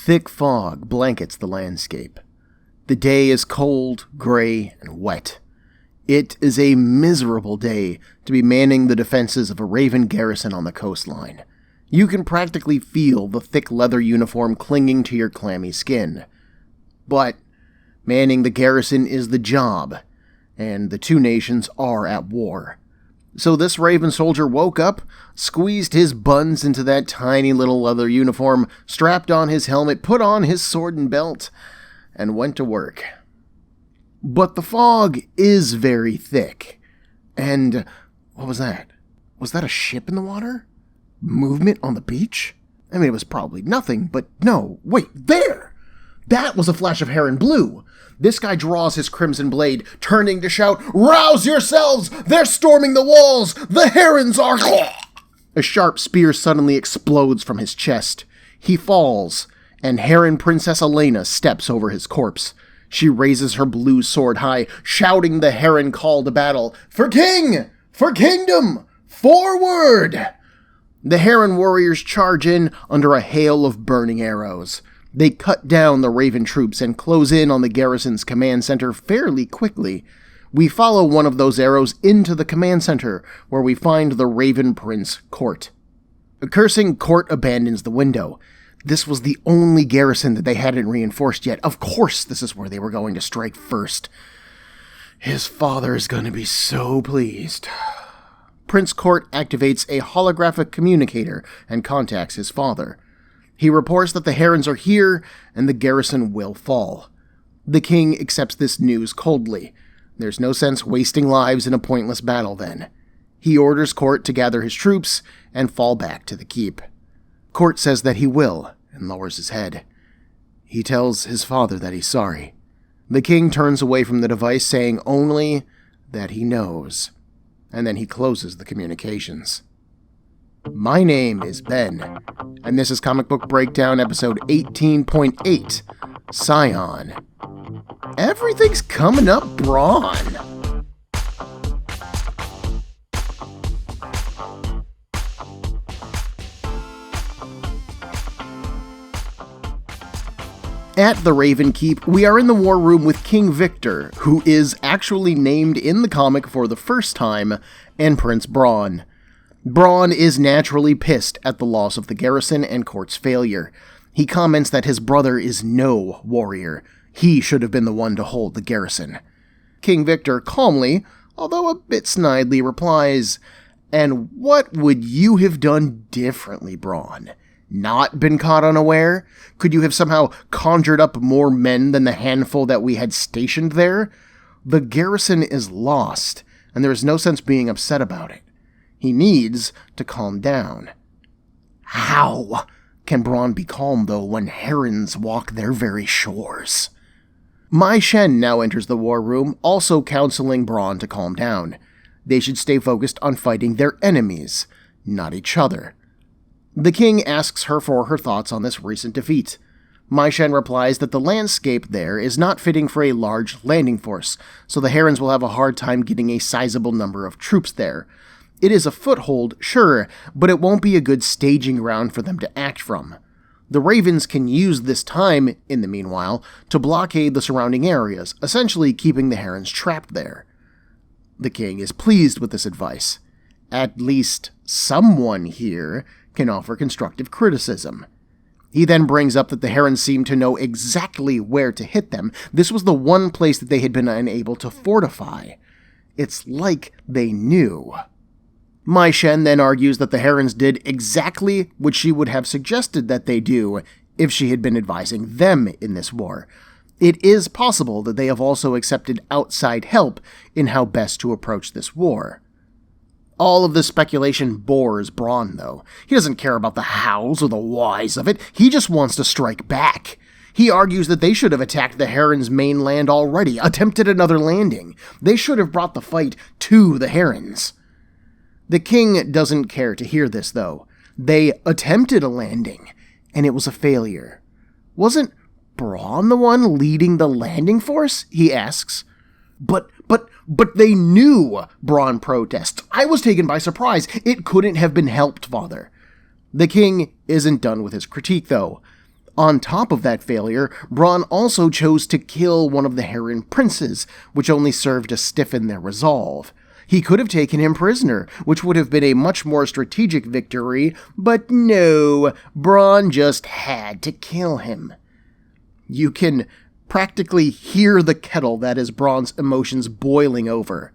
Thick fog blankets the landscape. The day is cold, gray, and wet. It is a miserable day to be manning the defenses of a Raven garrison on the coastline. You can practically feel the thick leather uniform clinging to your clammy skin. But manning the garrison is the job, and the two nations are at war. So this Raven soldier woke up, squeezed his buns into that tiny little leather uniform, strapped on his helmet, put on his sword and belt, and went to work. But the fog is very thick. And what was that? Was that a ship in the water? Movement on the beach? I mean, it was probably nothing, but no, wait, there! That was a flash of heron blue. This guy draws his crimson blade, turning to shout, "Rouse yourselves! They're storming the walls! The herons are..." A sharp spear suddenly explodes from his chest. He falls, and Heron Princess Elena steps over his corpse. She raises her blue sword high, shouting the heron call to battle. "For king! For kingdom! Forward!" The heron warriors charge in under a hail of burning arrows. They cut down the Raven troops and close in on the garrison's command center fairly quickly. We follow one of those arrows into the command center, where we find the Raven Prince Court. Cursing, Court abandons the window. This was the only garrison that they hadn't reinforced yet. Of course this is where they were going to strike first. His father is going to be so pleased. Prince Court activates a holographic communicator and contacts his father. He reports that the herons are here and the garrison will fall. The king accepts this news coldly. There's no sense wasting lives in a pointless battle then. He orders Court to gather his troops and fall back to the keep. Court says that he will and lowers his head. He tells his father that he's sorry. The king turns away from the device, saying only that he knows. And then he closes the communications. My name is Ben, and this is Comic Book Breakdown episode 18.8, Scion. Everything's coming up, Bron. At the Raven Keep, we are in the war room with King Victor, who is actually named in the comic for the first time, and Prince Bron. Bron is naturally pissed at the loss of the garrison and Court's failure. He comments that his brother is no warrior. He should have been the one to hold the garrison. King Victor calmly, although a bit snidely, replies, "And what would you have done differently, Bron? Not been caught unaware? Could you have somehow conjured up more men than the handful that we had stationed there? The garrison is lost, and there is no sense being upset about it. He needs to calm down." How can Bron be calm, though, when herons walk their very shores? Mai Shen now enters the war room, also counseling Bron to calm down. They should stay focused on fighting their enemies, not each other. The king asks her for her thoughts on this recent defeat. Mai Shen replies that the landscape there is not fitting for a large landing force, so the herons will have a hard time getting a sizable number of troops there. It is a foothold, sure, but it won't be a good staging ground for them to act from. The Ravens can use this time, in the meanwhile, to blockade the surrounding areas, essentially keeping the herons trapped there. The king is pleased with this advice. At least someone here can offer constructive criticism. He then brings up that the herons seem to know exactly where to hit them. This was the one place that they had been unable to fortify. It's like they knew. Mai Shen then argues that the herons did exactly what she would have suggested that they do if she had been advising them in this war. It is possible that they have also accepted outside help in how best to approach this war. All of this speculation bores Bron, though. He doesn't care about the hows or the whys of it. He just wants to strike back. He argues that they should have attacked the herons' mainland already, attempted another landing. They should have brought the fight to the herons. The king doesn't care to hear this, though. They attempted a landing, and it was a failure. Wasn't Bron the one leading the landing force? He asks. But they knew, Bron protests. I was taken by surprise. It couldn't have been helped, father. The king isn't done with his critique, though. On top of that failure, Bron also chose to kill one of the Heron princes, which only served to stiffen their resolve. He could have taken him prisoner, which would have been a much more strategic victory, but no, Bron just had to kill him. You can practically hear the kettle that is Bron's emotions boiling over.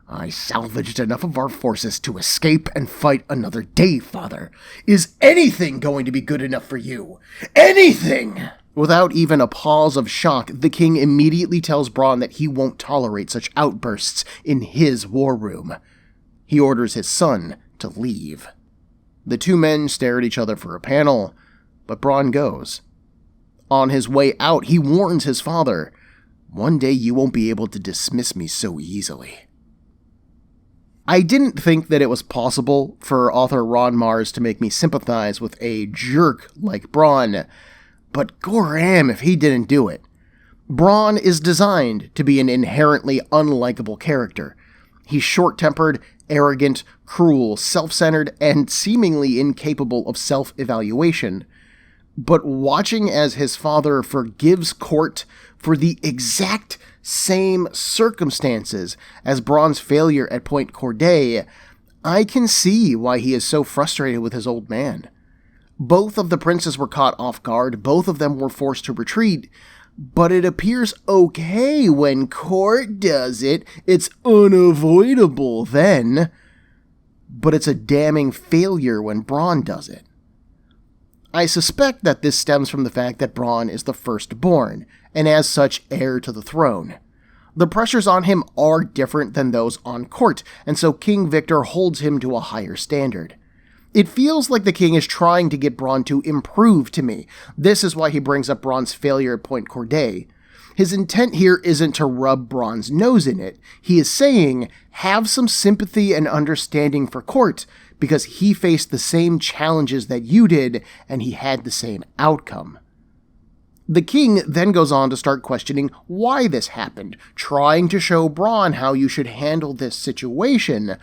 I salvaged enough of our forces to escape and fight another day, father. Is anything going to be good enough for you? Anything! Without even a pause of shock, the king immediately tells Bron that he won't tolerate such outbursts in his war room. He orders his son to leave. The two men stare at each other for a panel, but Bron goes. On his way out, he warns his father, "One day you won't be able to dismiss me so easily." I didn't think that it was possible for author Ron Marz to make me sympathize with a jerk like Bron, but goram if he didn't do it. Bron is designed to be an inherently unlikable character. He's short-tempered, arrogant, cruel, self-centered, and seemingly incapable of self-evaluation. But watching as his father forgives Court for the exact same circumstances as Bron's failure at Point Corday, I can see why he is so frustrated with his old man. Both of the princes were caught off guard, both of them were forced to retreat, but it appears okay when Court does it. It's unavoidable then. But it's a damning failure when Bron does it. I suspect that this stems from the fact that Bron is the firstborn, and as such heir to the throne. The pressures on him are different than those on Court, and so King Victor holds him to a higher standard. It feels like the king is trying to get Bron to improve to me. This is why he brings up Bron's failure at Point Corday. His intent here isn't to rub Bron's nose in it. He is saying, have some sympathy and understanding for Court, because he faced the same challenges that you did, and he had the same outcome. The king then goes on to start questioning why this happened, trying to show Bron how you should handle this situation.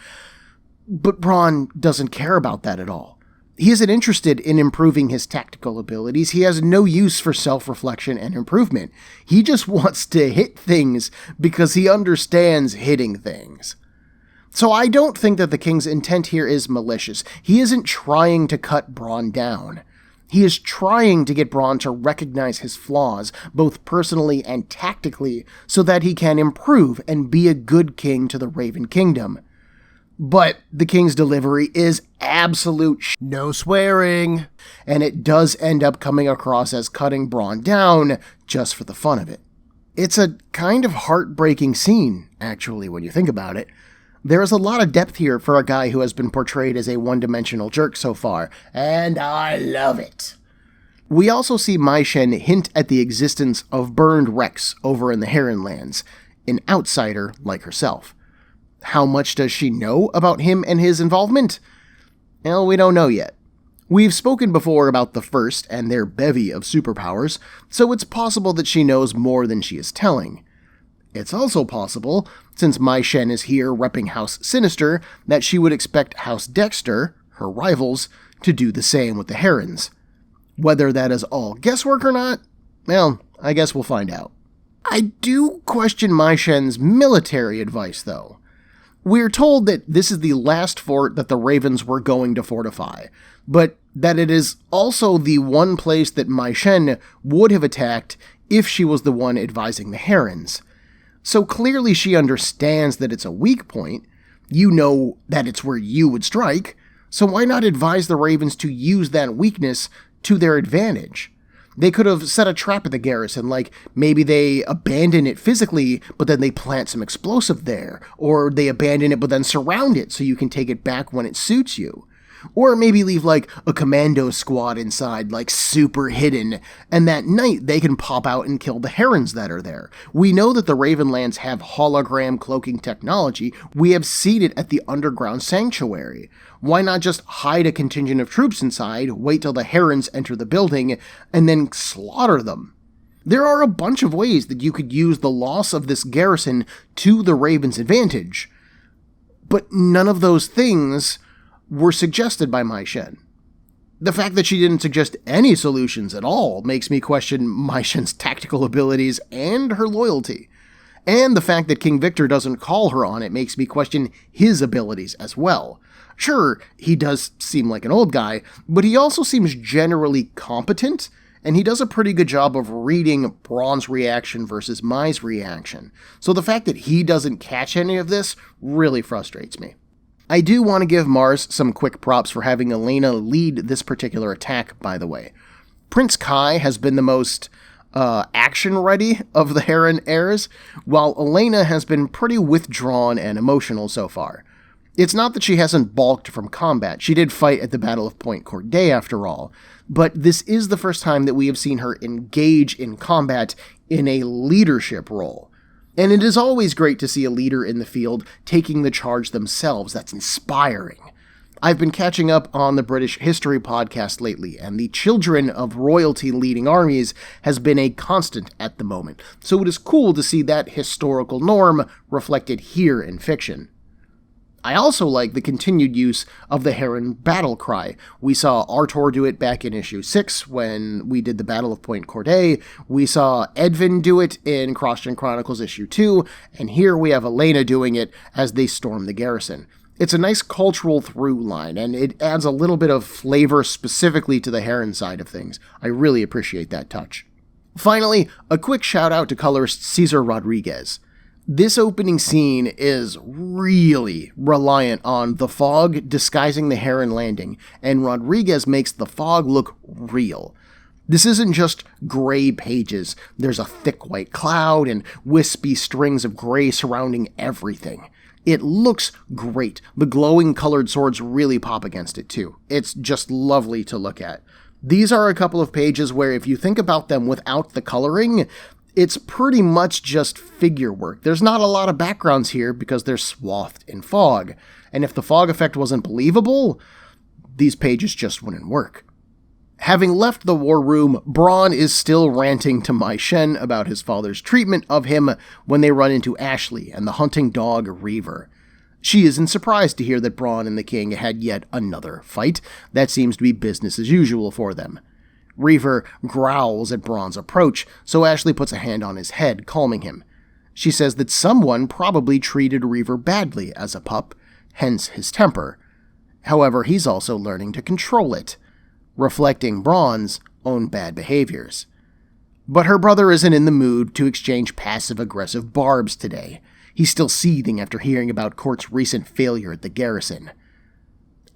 But Bron doesn't care about that at all. He isn't interested in improving his tactical abilities. He has no use for self-reflection and improvement. He just wants to hit things because he understands hitting things. So I don't think that the king's intent here is malicious. He isn't trying to cut Bron down. He is trying to get Bron to recognize his flaws, both personally and tactically, so that he can improve and be a good king to the Raven Kingdom. But the king's delivery is absolute no swearing, and it does end up coming across as cutting Bron down just for the fun of it. It's a kind of heartbreaking scene, actually, when you think about it. There is a lot of depth here for a guy who has been portrayed as a one-dimensional jerk so far, and I love it. We also see Mai Shen hint at the existence of burned wrecks over in the Heron Lands, an outsider like herself. How much does she know about him and his involvement? Well, we don't know yet. We've spoken before about the First and their bevy of superpowers, so it's possible that she knows more than she is telling. It's also possible, since Mai Shen is here repping House Sinister, that she would expect House Dexter, her rivals, to do the same with the Herons. Whether that is all guesswork or not, well, I guess we'll find out. I do question Mai Shen's military advice, though. We're told that this is the last fort that the Ravens were going to fortify, but that it is also the one place that Mai Shen would have attacked if she was the one advising the Herons. So clearly she understands that it's a weak point. You know that it's where you would strike, so why not advise the Ravens to use that weakness to their advantage? They could have set a trap at the garrison, like maybe they abandon it physically, but then they plant some explosive there, or they abandon it but then surround it so you can take it back when it suits you. Or maybe leave like a commando squad inside, like super hidden, and that night they can pop out and kill the herons that are there. We know that the Ravenlands have hologram cloaking technology. We have seen it at the underground sanctuary. Why not just hide a contingent of troops inside, wait till the herons enter the building, and then slaughter them? There are a bunch of ways that you could use the loss of this garrison to the Ravens' advantage. But none of those things were suggested by Mai Shen. The fact that she didn't suggest any solutions at all makes me question Mai Shen's tactical abilities and her loyalty. And the fact that King Victor doesn't call her on it makes me question his abilities as well. Sure, he does seem like an old guy, but he also seems generally competent, and he does a pretty good job of reading Bron's reaction versus Mai's reaction. So the fact that he doesn't catch any of this really frustrates me. I do want to give Mars some quick props for having Elena lead this particular attack, by the way. Prince Kai has been the most action-ready of the Heron heirs, while Elena has been pretty withdrawn and emotional so far. It's not that she hasn't balked from combat. She did fight at the Battle of Point Corday after all, but this is the first time that we have seen her engage in combat in a leadership role. And it is always great to see a leader in the field taking the charge themselves. That's inspiring. I've been catching up on the British History podcast lately, and the children of royalty leading armies has been a constant at the moment, so it is cool to see that historical norm reflected here in fiction. I also like the continued use of the Heron battle cry. We saw Artor do it back in issue 6 when we did the Battle of Point Corday. We saw Edvin do it in Cross-Gen Chronicles issue 2, and here we have Elena doing it as they storm the garrison. It's a nice cultural through line, and it adds a little bit of flavor specifically to the Heron side of things. I really appreciate that touch. Finally, a quick shout out to colorist Cesar Rodriguez. This opening scene is really reliant on the fog disguising the Heron landing, and Rodriguez makes the fog look real. This isn't just gray pages. There's a thick white cloud and wispy strings of gray surrounding everything. It looks great. The glowing colored swords really pop against it too. It's just lovely to look at. These are a couple of pages where if you think about them without the coloring, it's pretty much just figure work. There's not a lot of backgrounds here because they're swathed in fog. And if the fog effect wasn't believable, these pages just wouldn't work. Having left the war room, Bron is still ranting to Mai Shen about his father's treatment of him when they run into Ashleigh and the hunting dog Reaver. She isn't surprised to hear that Bron and the king had yet another fight. That seems to be business as usual for them. Reaver growls at Bron's approach, so Ashleigh puts a hand on his head, calming him. She says that someone probably treated Reaver badly as a pup, hence his temper. However, he's also learning to control it, reflecting Bron's own bad behaviors. But her brother isn't in the mood to exchange passive-aggressive barbs today. He's still seething after hearing about Court's recent failure at the garrison.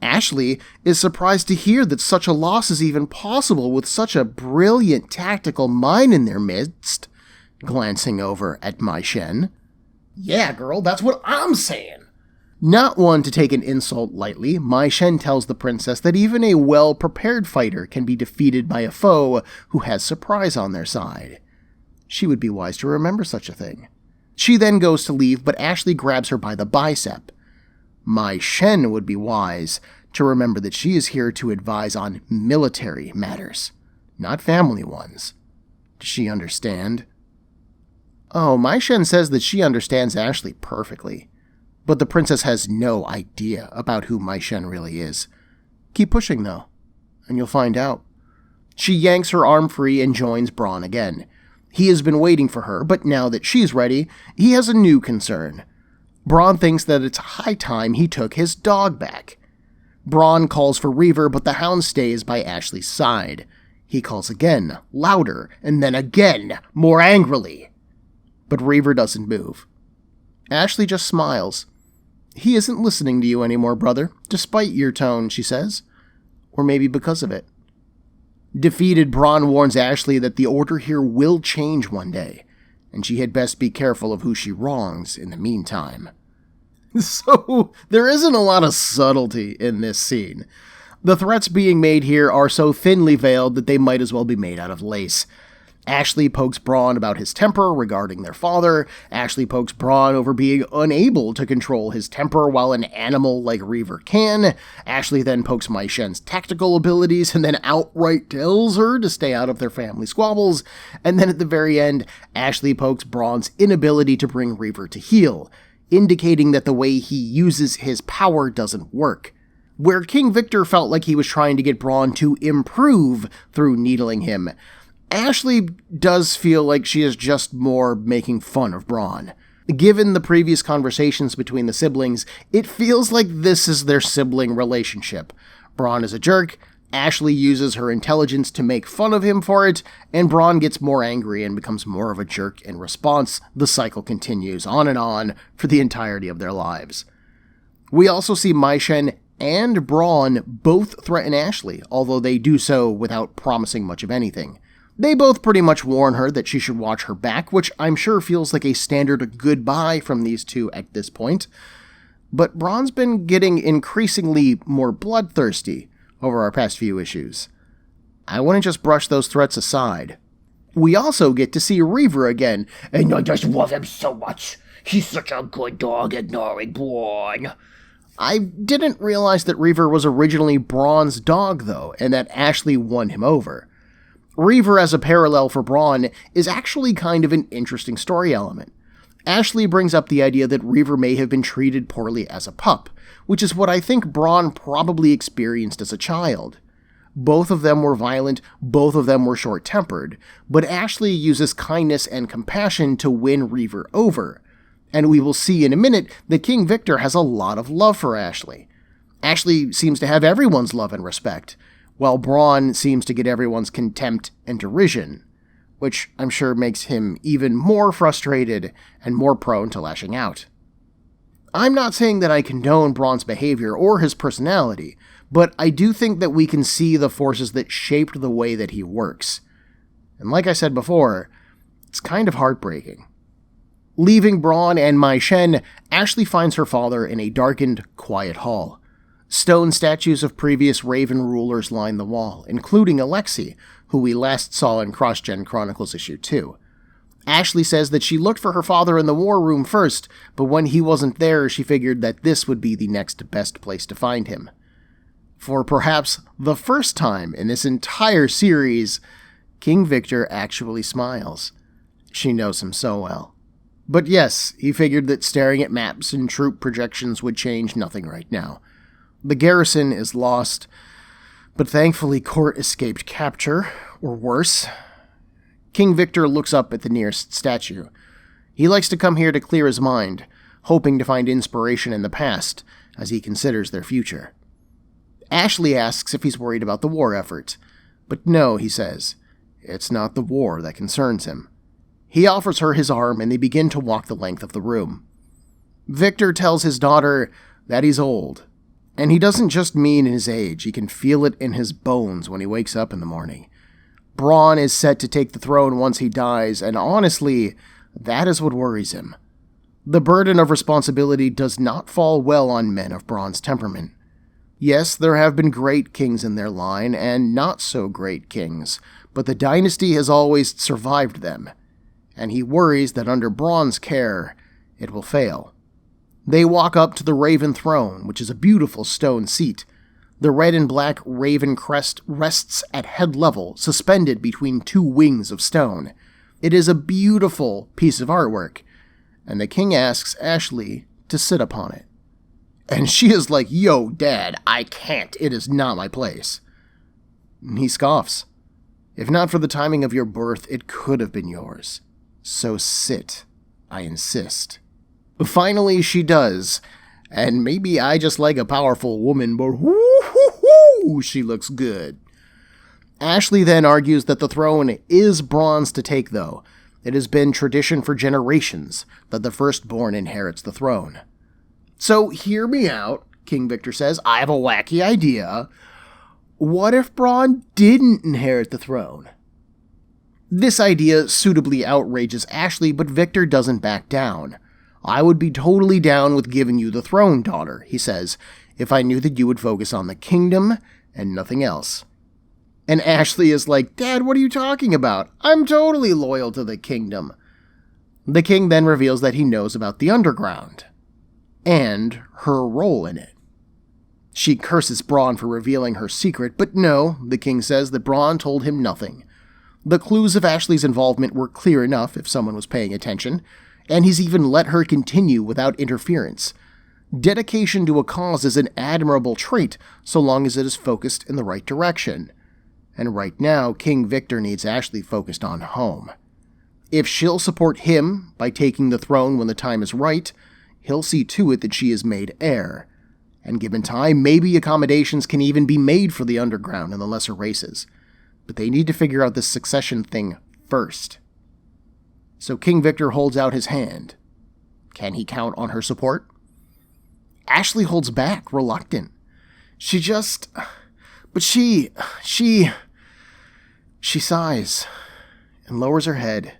Ashleigh is surprised to hear that such a loss is even possible with such a brilliant tactical mind in their midst, glancing over at Mai Shen. Yeah, girl, that's what I'm saying. Not one to take an insult lightly, Mai Shen tells the princess that even a well-prepared fighter can be defeated by a foe who has surprise on their side. She would be wise to remember such a thing. She then goes to leave, but Ashleigh grabs her by the bicep. Mai Shen would be wise to remember that she is here to advise on military matters, not family ones. Does she understand? Oh, Mai Shen says that she understands Ashleigh perfectly. But the princess has no idea about who Mai Shen really is. Keep pushing, though, and you'll find out. She yanks her arm free and joins Bron again. He has been waiting for her, but now that she's ready, he has a new concern. Bron thinks that it's high time he took his dog back. Bron calls for Reaver, but the hound stays by Ashleigh's side. He calls again, louder, and then again, more angrily. But Reaver doesn't move. Ashleigh just smiles. He isn't listening to you anymore, brother, despite your tone, she says. Or maybe because of it. Defeated, Bron warns Ashleigh that the order here will change one day, and she had best be careful of who she wrongs in the meantime. So, there isn't a lot of subtlety in this scene. The threats being made here are so thinly veiled that they might as well be made out of lace. Ashleigh pokes Bron about his temper regarding their father. Ashleigh pokes Bron over being unable to control his temper while an animal like Reaver can. Ashleigh then pokes Mai Shen's tactical abilities and then outright tells her to stay out of their family squabbles. And then at the very end, Ashleigh pokes Bron's inability to bring Reaver to heel, indicating that the way he uses his power doesn't work. Where King Victor felt like he was trying to get Bron to improve through needling him, Ashleigh does feel like she is just more making fun of Bron. Given the previous conversations between the siblings, it feels like this is their sibling relationship. Bron is a jerk, Ashleigh uses her intelligence to make fun of him for it, and Bron gets more angry and becomes more of a jerk in response. The cycle continues on and on for the entirety of their lives. We also see Mai Shen and Bron both threaten Ashleigh, although they do so without promising much of anything. They both pretty much warn her that she should watch her back, which I'm sure feels like a standard goodbye from these two at this point. But Bron's been getting increasingly more bloodthirsty over our past few issues. I wouldn't just brush those threats aside. We also get to see Reaver again, and I just love him so much. He's such a good dog ignoring Bron. I didn't realize that Reaver was originally Bron's dog, though, and that Ashleigh won him over. Reaver as a parallel for Bron is actually kind of an interesting story element. Ashleigh brings up the idea that Reaver may have been treated poorly as a pup, which is what I think Bron probably experienced as a child. Both of them were violent, both of them were short-tempered, but Ashleigh uses kindness and compassion to win Reaver over. And we will see in a minute that King Victor has a lot of love for Ashleigh. Ashleigh seems to have everyone's love and respect, while Bron seems to get everyone's contempt and derision, which I'm sure makes him even more frustrated and more prone to lashing out. I'm not saying that I condone Bron's behavior or his personality, but I do think that we can see the forces that shaped the way that he works. And like I said before, it's kind of heartbreaking. Leaving Bron and Mai Shen, Ashleigh finds her father in a darkened, quiet hall. Stone statues of previous Raven rulers line the wall, including Alexei, who we last saw in Cross-Gen Chronicles issue 2. Ashleigh says that she looked for her father in the war room first, but when he wasn't there, she figured that this would be the next best place to find him. For perhaps the first time in this entire series, King Victor actually smiles. She knows him so well. But yes, he figured that staring at maps and troop projections would change nothing right now. The garrison is lost, but thankfully Court escaped capture, or worse. King Victor looks up at the nearest statue. He likes to come here to clear his mind, hoping to find inspiration in the past as he considers their future. Ashleigh asks if he's worried about the war effort, but no, he says. It's not the war that concerns him. He offers her his arm and they begin to walk the length of the room. Victor tells his daughter that he's old. And he doesn't just mean in his age, he can feel it in his bones when he wakes up in the morning. Bron is set to take the throne once he dies, and honestly, that is what worries him. The burden of responsibility does not fall well on men of Bron's temperament. Yes, there have been great kings in their line, and not so great kings, but the dynasty has always survived them, and he worries that under Bron's care, it will fail. They walk up to the Raven Throne, which is a beautiful stone seat. The red and black raven crest rests at head level, suspended between two wings of stone. It is a beautiful piece of artwork, and the king asks Ashleigh to sit upon it. And she is like, "Yo, Dad, I can't. It is not my place." And he scoffs. "If not for the timing of your birth, it could have been yours. So sit, I insist." Finally, she does, and maybe I just like a powerful woman, but whoo, she looks good. Ashleigh then argues that the throne is Bron's to take, though. It has been tradition for generations that the firstborn inherits the throne. So hear me out, King Victor says. I have a wacky idea. What if Bron didn't inherit the throne? This idea suitably outrages Ashleigh, but Victor doesn't back down. "I would be totally down with giving you the throne, daughter," he says, "if I knew that you would focus on the kingdom and nothing else." And Ashleigh is like, "Dad, what are you talking about? I'm totally loyal to the kingdom." The king then reveals that he knows about the underground, and her role in it. She curses Bron for revealing her secret, but no, the king says that Bron told him nothing. The clues of Ashleigh's involvement were clear enough if someone was paying attention, and he's even let her continue without interference. Dedication to a cause is an admirable trait so long as it is focused in the right direction. And right now, King Victor needs Ashleigh focused on home. If she'll support him by taking the throne when the time is right, he'll see to it that she is made heir. And given time, maybe accommodations can even be made for the underground and the lesser races. But they need to figure out this succession thing first. So King Victor holds out his hand. Can he count on her support? Ashleigh holds back, reluctant. She sighs and lowers her head.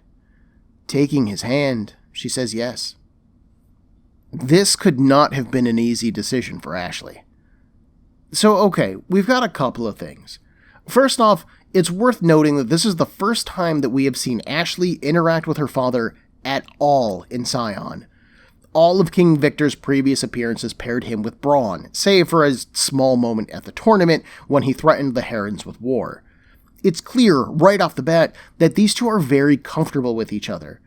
Taking his hand, she says yes. This could not have been an easy decision for Ashleigh. So, okay, we've got a couple of things. First off, it's worth noting that this is the first time that we have seen Ashleigh interact with her father at all in Scion. All of King Victor's previous appearances paired him with Bron, save for a small moment at the tournament when he threatened the Herons with war. It's clear, right off the bat, that these two are very comfortable with each other.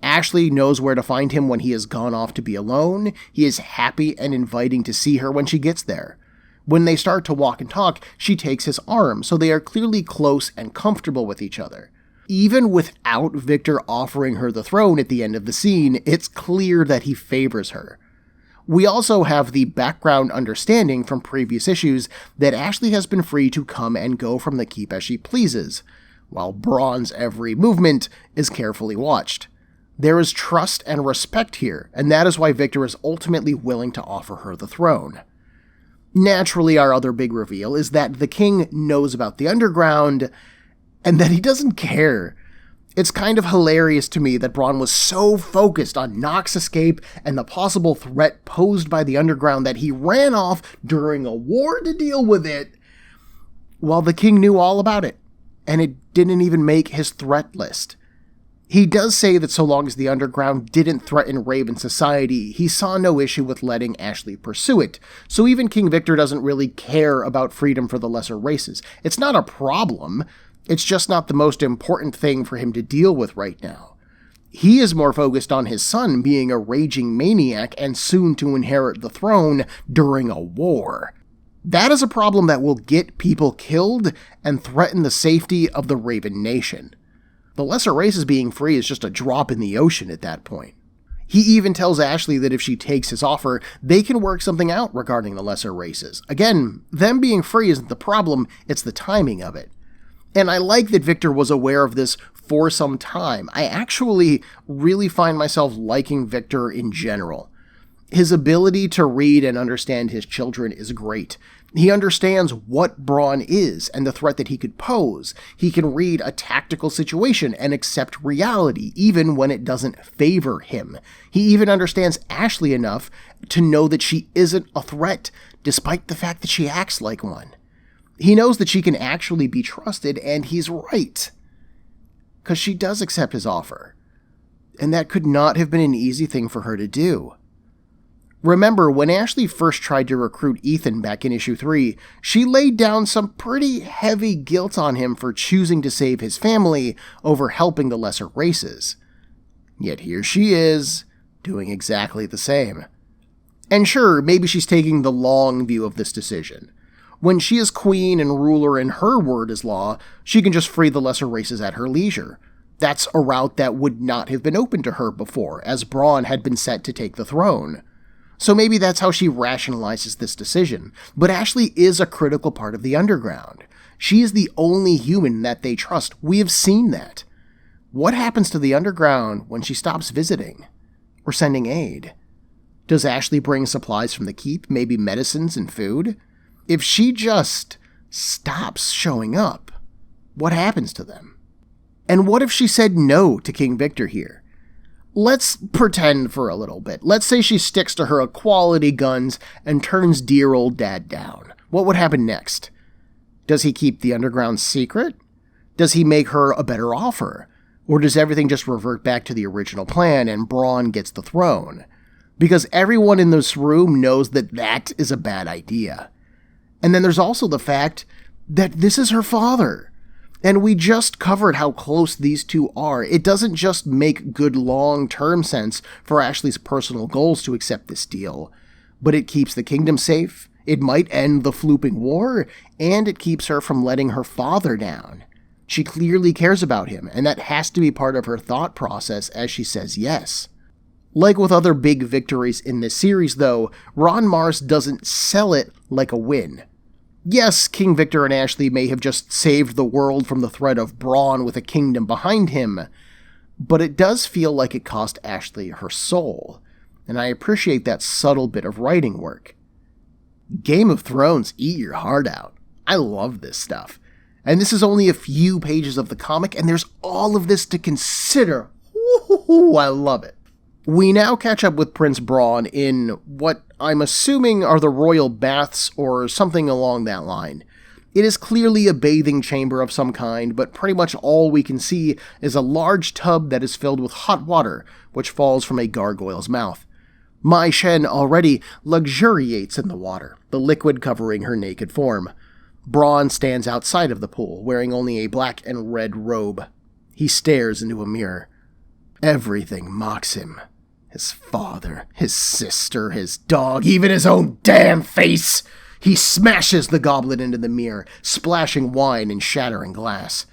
Ashleigh knows where to find him when he has gone off to be alone. He is happy and inviting to see her when she gets there. When they start to walk and talk, she takes his arm, so they are clearly close and comfortable with each other. Even without Victor offering her the throne at the end of the scene, it's clear that he favors her. We also have the background understanding from previous issues that Ashleigh has been free to come and go from the keep as she pleases, while Bron's every movement is carefully watched. There is trust and respect here, and that is why Victor is ultimately willing to offer her the throne. Naturally, our other big reveal is that the king knows about the underground, and that he doesn't care. It's kind of hilarious to me that Bron was so focused on Nox's escape and the possible threat posed by the underground that he ran off during a war to deal with it, while the king knew all about it, and it didn't even make his threat list. He does say that so long as the underground didn't threaten Raven society, he saw no issue with letting Ashleigh pursue it, so even King Victor doesn't really care about freedom for the lesser races. It's not a problem. It's just not the most important thing for him to deal with right now. He is more focused on his son being a raging maniac and soon to inherit the throne during a war. That is a problem that will get people killed and threaten the safety of the Raven Nation. The lesser races being free is just a drop in the ocean at that point. He even tells Ashleigh that if she takes his offer, they can work something out regarding the lesser races. Again, them being free isn't the problem, it's the timing of it. And I like that Victor was aware of this for some time. I actually really find myself liking Victor in general. His ability to read and understand his children is great. He understands what Bron is and the threat that he could pose. He can read a tactical situation and accept reality, even when it doesn't favor him. He even understands Ashleigh enough to know that she isn't a threat, despite the fact that she acts like one. He knows that she can actually be trusted, and he's right. Because she does accept his offer. And that could not have been an easy thing for her to do. Remember, when Ashleigh first tried to recruit Ethan back in issue 3, she laid down some pretty heavy guilt on him for choosing to save his family over helping the lesser races. Yet here she is, doing exactly the same. And sure, maybe she's taking the long view of this decision. When she is queen and ruler and her word is law, she can just free the lesser races at her leisure. That's a route that would not have been open to her before, as Bron had been set to take the throne. So maybe that's how she rationalizes this decision. But Ashleigh is a critical part of the underground. She is the only human that they trust. We have seen that. What happens to the underground when she stops visiting or sending aid? Does Ashleigh bring supplies from the keep, maybe medicines and food? If she just stops showing up, what happens to them? And what if she said no to King Victor here? Let's pretend for a little bit. Let's say she sticks to her equality guns and turns dear old dad down. What would happen next? Does he keep the underground secret? Does he make her a better offer? Or does everything just revert back to the original plan and Bron gets the throne? Because everyone in this room knows that that is a bad idea. And then there's also the fact that this is her father. And we just covered how close these two are. It doesn't just make good long-term sense for Ashleigh's personal goals to accept this deal, but it keeps the kingdom safe, it might end the flooping war, and it keeps her from letting her father down. She clearly cares about him, and that has to be part of her thought process as she says yes. Like with other big victories in this series, though, Ron Mars doesn't sell it like a win. Yes, King Victor and Ashleigh may have just saved the world from the threat of Bron with a kingdom behind him, but it does feel like it cost Ashleigh her soul, and I appreciate that subtle bit of writing work. Game of Thrones, eat your heart out. I love this stuff. And this is only a few pages of the comic, and there's all of this to consider. Woo-hoo-hoo, I love it. We now catch up with Prince Bron in what I'm assuming are the royal baths or something along that line. It is clearly a bathing chamber of some kind, but pretty much all we can see is a large tub that is filled with hot water, which falls from a gargoyle's mouth. Mai Shen already luxuriates in the water, the liquid covering her naked form. Bron stands outside of the pool, wearing only a black and red robe. He stares into a mirror. Everything mocks him. His father, his sister, his dog, even his own damn face! He smashes the goblet into the mirror, splashing wine and shattering glass.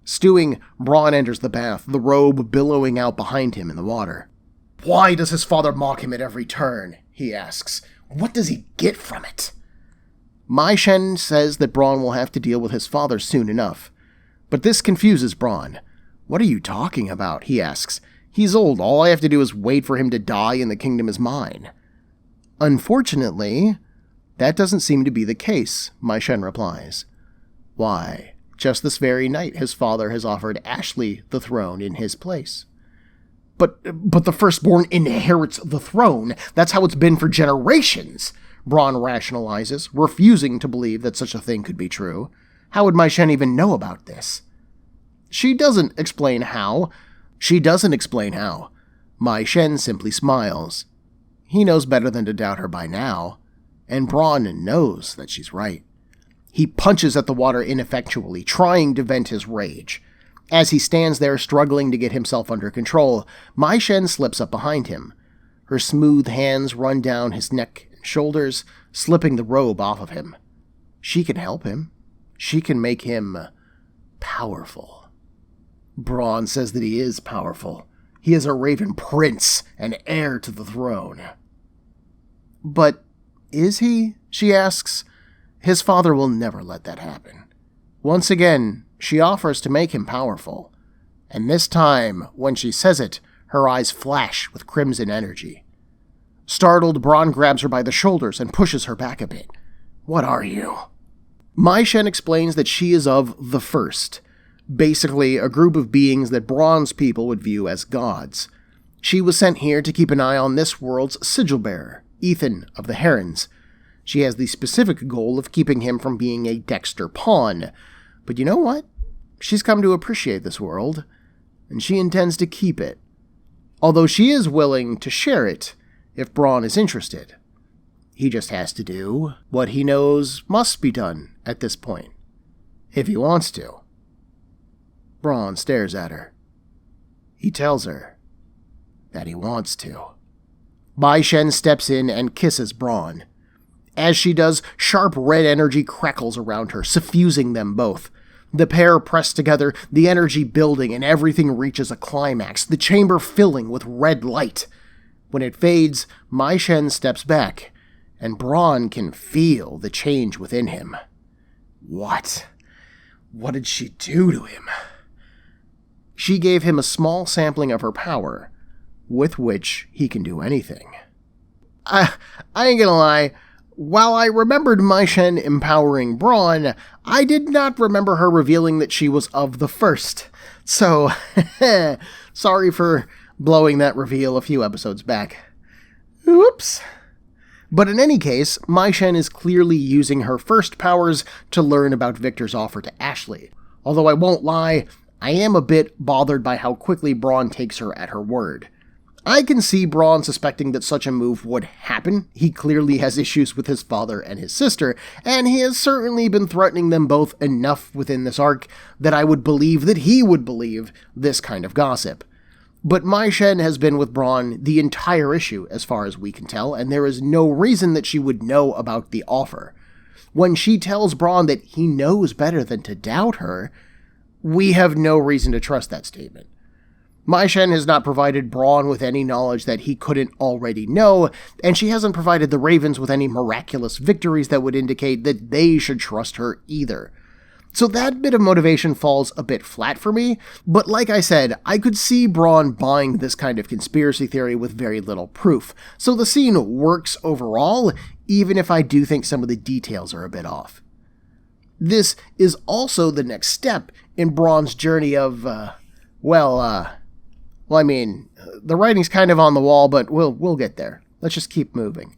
Stewing, Bron enters the bath, the robe billowing out behind him in the water. Why does his father mock him at every turn? He asks. What does he get from it? Mai Shen says that Bron will have to deal with his father soon enough. But this confuses Bron. What are you talking about? He asks. He's old. All I have to do is wait for him to die and the kingdom is mine. Unfortunately, that doesn't seem to be the case, Mai Shen replies. Why, just this very night his father has offered Ashleigh the throne in his place. But the firstborn inherits the throne. That's how it's been for generations, Bron rationalizes, refusing to believe that such a thing could be true. How would Mai Shen even know about this? She doesn't explain how. Mai Shen simply smiles. He knows better than to doubt her by now, and Bron knows that she's right. He punches at the water ineffectually, trying to vent his rage. As he stands there struggling to get himself under control, Mai Shen slips up behind him. Her smooth hands run down his neck and shoulders, slipping the robe off of him. She can help him. She can make him powerful. Bron says that he is powerful. He is a Raven prince and heir to the throne. But is he? She asks. His father will never let that happen. Once again, she offers to make him powerful. And this time, when she says it, her eyes flash with crimson energy. Startled, Bron grabs her by the shoulders and pushes her back a bit. What are you? Mai Shen explains that she is of the First, basically a group of beings that Bron's people would view as gods. She was sent here to keep an eye on this world's sigil-bearer, Ethan of the Herons. She has the specific goal of keeping him from being a Dexter pawn. But you know what? She's come to appreciate this world, and she intends to keep it. Although she is willing to share it if Bron is interested. He just has to do what he knows must be done at this point, if he wants to. Bron stares at her. He tells her that he wants to. Mai Shen steps in and kisses Bron. As she does, sharp red energy crackles around her, suffusing them both. The pair press together, the energy building, and everything reaches a climax, the chamber filling with red light. When it fades, Mai Shen steps back, and Bron can feel the change within him. What? What did she do to him? She gave him a small sampling of her power, with which he can do anything. I ain't gonna lie, while I remembered Mai Shen empowering Bron, I did not remember her revealing that she was of the First. So, sorry for blowing that reveal a few episodes back. Oops. But in any case, Mai Shen is clearly using her first powers to learn about Victor's offer to Ashleigh. Although I won't lie, I am a bit bothered by how quickly Bron takes her at her word. I can see Bron suspecting that such a move would happen. He clearly has issues with his father and his sister, and he has certainly been threatening them both enough within this arc that I would believe that he would believe this kind of gossip. But Mai Shen has been with Bron the entire issue, as far as we can tell, and there is no reason that she would know about the offer. When she tells Bron that he knows better than to doubt her, we have no reason to trust that statement. Mai Shen has not provided Bron with any knowledge that he couldn't already know, and she hasn't provided the Ravens with any miraculous victories that would indicate that they should trust her either. So that bit of motivation falls a bit flat for me, but like I said, I could see Bron buying this kind of conspiracy theory with very little proof, so the scene works overall, even if I do think some of the details are a bit off. This is also the next step in Bron's journey of, the writing's kind of on the wall, but we'll get there. Let's just keep moving.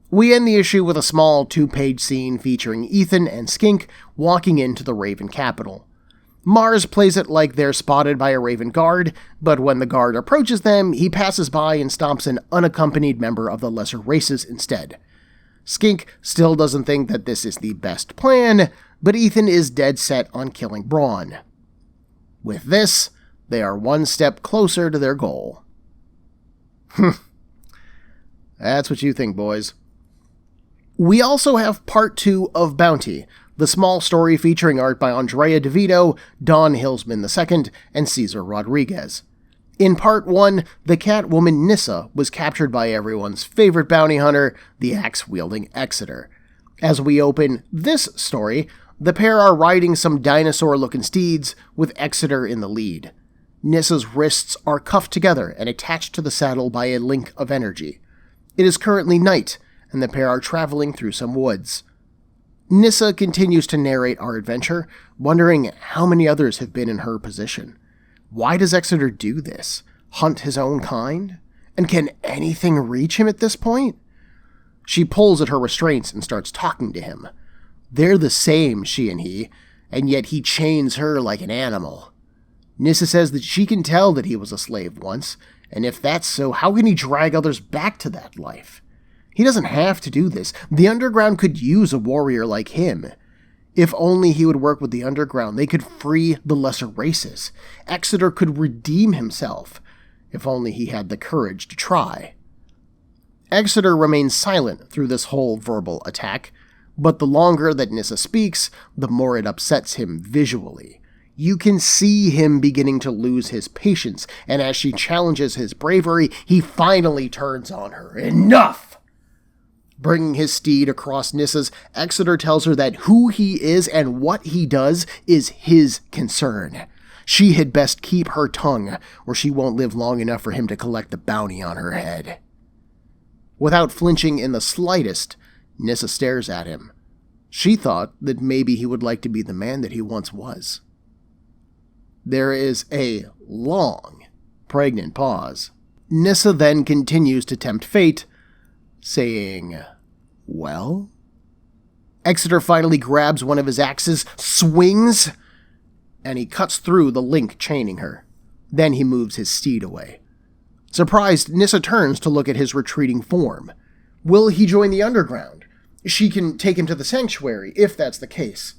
We end the issue with a small 2-page scene featuring Ethan and Skink walking into the Raven capital. Mars plays it like they're spotted by a Raven guard, but when the guard approaches them, he passes by and stomps an unaccompanied member of the lesser races instead. Skink still doesn't think that this is the best plan, but Ethan is dead set on killing Bron. With this, they are one step closer to their goal. That's what you think, boys. We also have Part 2 of Bounty, the small story featuring art by Andrea DeVito, Don Hillsman II, and Cesar Rodriguez. In Part 1, the Catwoman Nyssa was captured by everyone's favorite bounty hunter, the axe-wielding Exeter. As we open this story, the pair are riding some dinosaur-looking steeds, with Exeter in the lead. Nyssa's wrists are cuffed together and attached to the saddle by a link of energy. It is currently night, and the pair are traveling through some woods. Nyssa continues to narrate our adventure, wondering how many others have been in her position. Why does Exeter do this? Hunt his own kind? And can anything reach him at this point? She pulls at her restraints and starts talking to him. They're the same, she and he, and yet he chains her like an animal. Nyssa says that she can tell that he was a slave once, and if that's so, how can he drag others back to that life? He doesn't have to do this. The Underground could use a warrior like him. If only he would work with the Underground, they could free the lesser races. Exeter could redeem himself, if only he had the courage to try. Exeter remains silent through this whole verbal attack, but the longer that Nyssa speaks, the more it upsets him visually. You can see him beginning to lose his patience, and as she challenges his bravery, he finally turns on her. Enough! Bringing his steed across Nyssa's, Exeter tells her that who he is and what he does is his concern. She had best keep her tongue, or she won't live long enough for him to collect the bounty on her head. Without flinching in the slightest, Nyssa stares at him. She thought that maybe he would like to be the man that he once was. There is a long, pregnant pause. Nyssa then continues to tempt fate, saying, well? Exeter finally grabs one of his axes, swings, and he cuts through the link chaining her. Then he moves his steed away. Surprised, Nyssa turns to look at his retreating form. Will he join the Underground? She can take him to the sanctuary, if that's the case.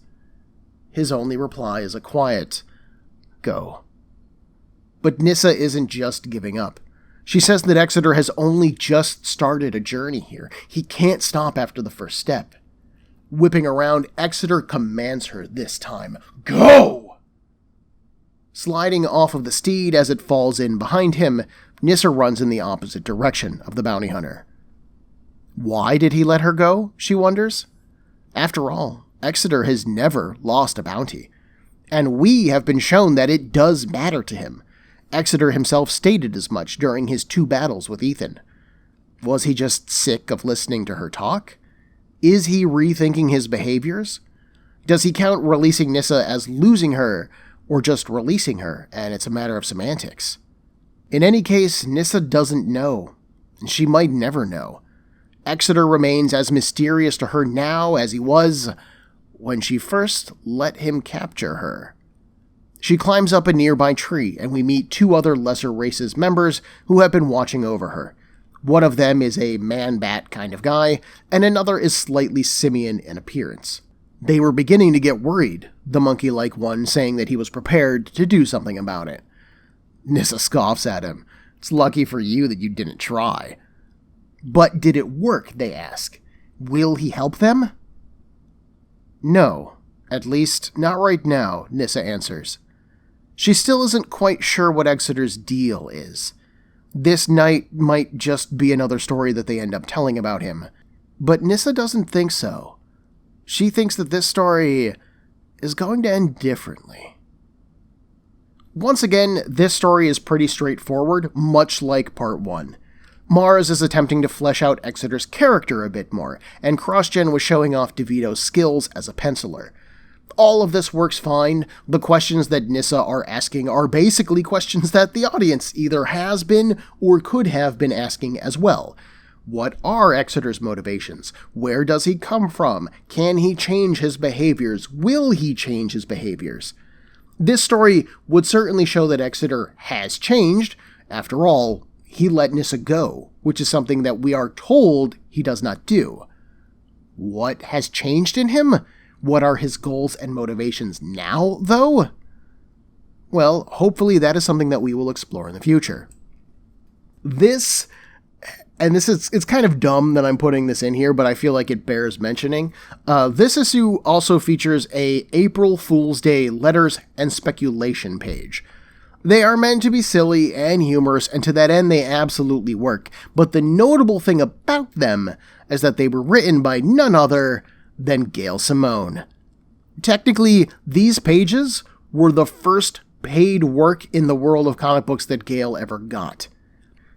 His only reply is a quiet, go. But Nyssa isn't just giving up. She says that Exeter has only just started a journey here. He can't stop after the first step. Whipping around, Exeter commands her this time, go! Sliding off of the steed as it falls in behind him, Nyssa runs in the opposite direction of the bounty hunter. Why did he let her go, she wonders? After all, Exeter has never lost a bounty, and we have been shown that it does matter to him. Exeter himself stated as much during his 2 battles with Ethan. Was he just sick of listening to her talk? Is he rethinking his behaviors? Does he count releasing Nyssa as losing her, or just releasing her, and it's a matter of semantics? In any case, Nyssa doesn't know, and she might never know. Exeter remains as mysterious to her now as he was when she first let him capture her. She climbs up a nearby tree, and we meet 2 other lesser races members who have been watching over her. One of them is a man-bat kind of guy, and another is slightly simian in appearance. They were beginning to get worried, the monkey-like one saying that he was prepared to do something about it. Nissa scoffs at him. It's lucky for you that you didn't try. But did it work, they ask. Will he help them? No, at least not right now, Nissa answers. She still isn't quite sure what Exeter's deal is. This night might just be another story that they end up telling about him. But Nissa doesn't think so. She thinks that this story is going to end differently. Once again, this story is pretty straightforward, much like Part 1. Mars is attempting to flesh out Exeter's character a bit more, and CrossGen was showing off DeVito's skills as a penciler. All of this works fine. The questions that Nissa are asking are basically questions that the audience either has been or could have been asking as well. What are Exeter's motivations? Where does he come from? Can he change his behaviors? Will he change his behaviors? This story would certainly show that Exeter has changed. After all, he let Nissa go, which is something that we are told he does not do. What has changed in him? What are his goals and motivations now, though? Well, hopefully that is something that we will explore in the future. It's kind of dumb that I'm putting this in here, but I feel like it bears mentioning. This issue also features a April Fool's Day letters and speculation page. They are meant to be silly and humorous, and to that end they absolutely work. But the notable thing about them is that they were written by none other than Gail Simone. Technically, these pages were the first paid work in the world of comic books that Gail ever got.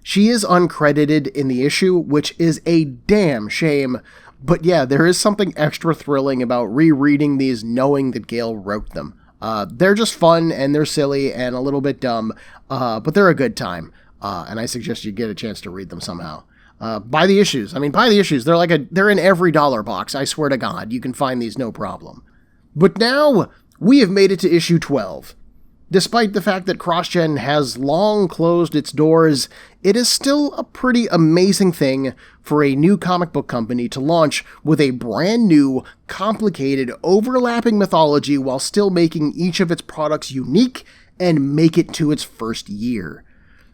She is uncredited in the issue, which is a damn shame, but yeah, there is something extra thrilling about rereading these knowing that Gail wrote them. They're just fun, and they're silly, and a little bit dumb, but they're a good time, and I suggest you get a chance to read them somehow. Buy the issues. Buy the issues. They're in every dollar box, I swear to God. You can find these no problem. But now, we have made it to issue 12. Despite the fact that CrossGen has long closed its doors, it is still a pretty amazing thing for a new comic book company to launch with a brand new, complicated, overlapping mythology while still making each of its products unique and make it to its first year.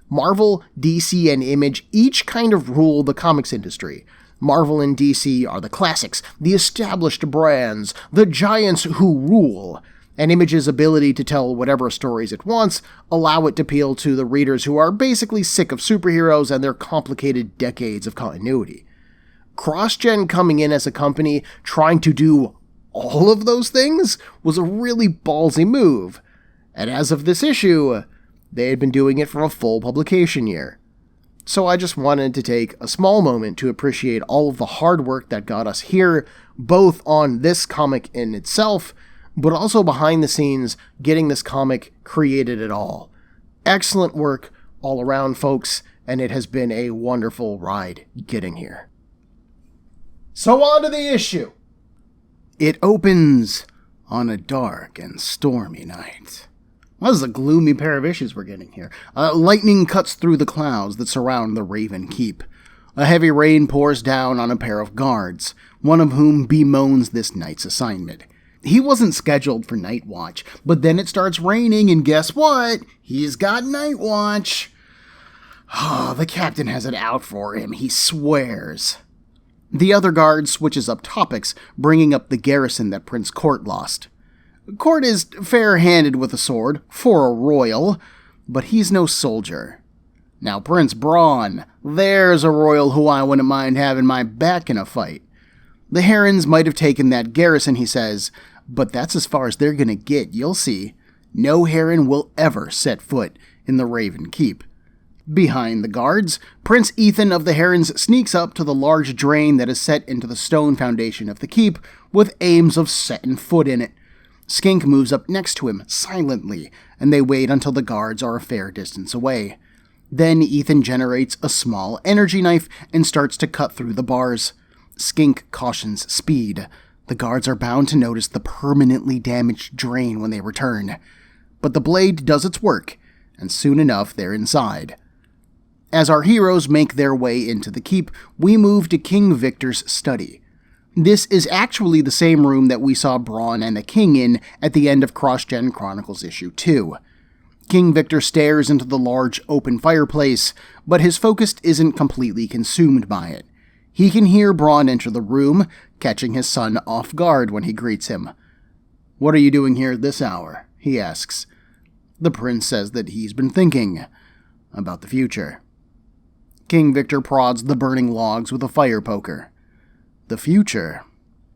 Marvel, DC, and Image each kind of rule the comics industry. Marvel and DC are the classics, the established brands, the giants who rule. And Image's ability to tell whatever stories it wants allow it to appeal to the readers who are basically sick of superheroes and their complicated decades of continuity. CrossGen coming in as a company trying to do all of those things was a really ballsy move. And as of this issue, they had been doing it for a full publication year. So I just wanted to take a small moment to appreciate all of the hard work that got us here, both on this comic in itself, but also behind the scenes, getting this comic created at all. Excellent work all around, folks, and it has been a wonderful ride getting here. So on to the issue. It opens on a dark and stormy night. Well, this is a gloomy pair of issues we're getting here. Lightning cuts through the clouds that surround the Raven Keep. A heavy rain pours down on a pair of guards, one of whom bemoans this night's assignment. He wasn't scheduled for night watch, but then it starts raining, and guess what? He's got night watch. The captain has it out for him, he swears. The other guard switches up topics, bringing up the garrison that Prince Court lost. Court is fair-handed with a sword, for a royal, but he's no soldier. Now Prince Bron, there's a royal who I wouldn't mind having my back in a fight. The Herons might have taken that garrison, he says, but that's as far as they're gonna get, you'll see. No Heron will ever set foot in the Raven Keep. Behind the guards, Prince Ethan of the Herons sneaks up to the large drain that is set into the stone foundation of the keep, with aims of setting foot in it. Skink moves up next to him, silently, and they wait until the guards are a fair distance away. Then Ethan generates a small energy knife and starts to cut through the bars. Skink cautions speed. The guards are bound to notice the permanently damaged drain when they return. But the blade does its work, and soon enough they're inside. As our heroes make their way into the keep, we move to King Victor's study. This is actually the same room that we saw Bron and the King in at the end of CrossGen Chronicles issue 2. King Victor stares into the large open fireplace, but his focus isn't completely consumed by it. He can hear Bron enter the room, catching his son off guard when he greets him. "What are you doing here at this hour?" he asks. The prince says that he's been thinking about the future. King Victor prods the burning logs with a fire poker. The future?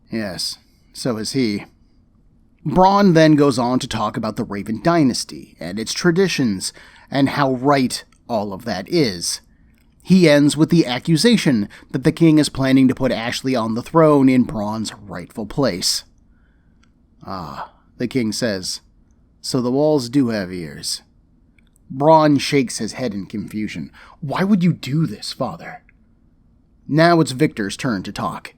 Yes, so is he. Bron then goes on to talk about the Raven dynasty and its traditions, and how right all of that is. He ends with the accusation that the king is planning to put Ashleigh on the throne in Bron's rightful place. "Ah," the king says, "so the walls do have ears." Bron shakes his head in confusion. "Why would you do this, father?" Now it's Victor's turn to talk.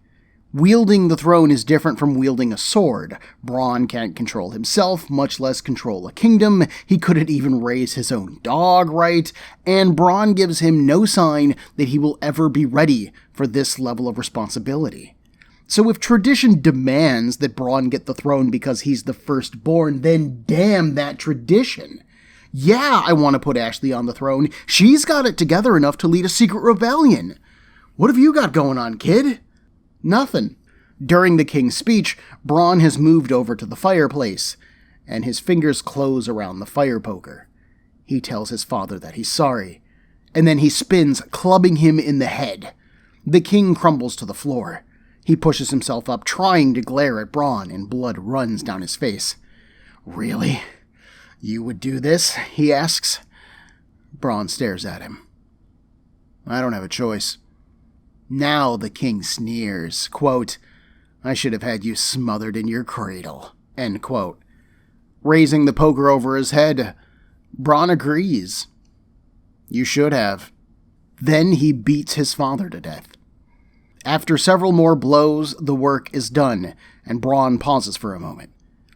Wielding the throne is different from wielding a sword. Bron can't control himself, much less control a kingdom. He couldn't even raise his own dog right, and Bron gives him no sign that he will ever be ready for this level of responsibility. So if tradition demands that Bron get the throne because he's the firstborn, then damn that tradition. Yeah, I want to put Ashleigh on the throne. She's got it together enough to lead a secret rebellion. What have you got going on, kid? Nothing. During the king's speech, Bron has moved over to the fireplace, and his fingers close around the fire poker. He tells his father that he's sorry, and then he spins, clubbing him in the head. The king crumbles to the floor. He pushes himself up, trying to glare at Bron, and blood runs down his face. "Really? You would do this?" he asks. Bron stares at him. "I don't have a choice." Now the king sneers, quote, "I should have had you smothered in your cradle," end quote. Raising the poker over his head, Bron agrees. "You should have." Then he beats his father to death. After several more blows, the work is done, and Bron pauses for a moment.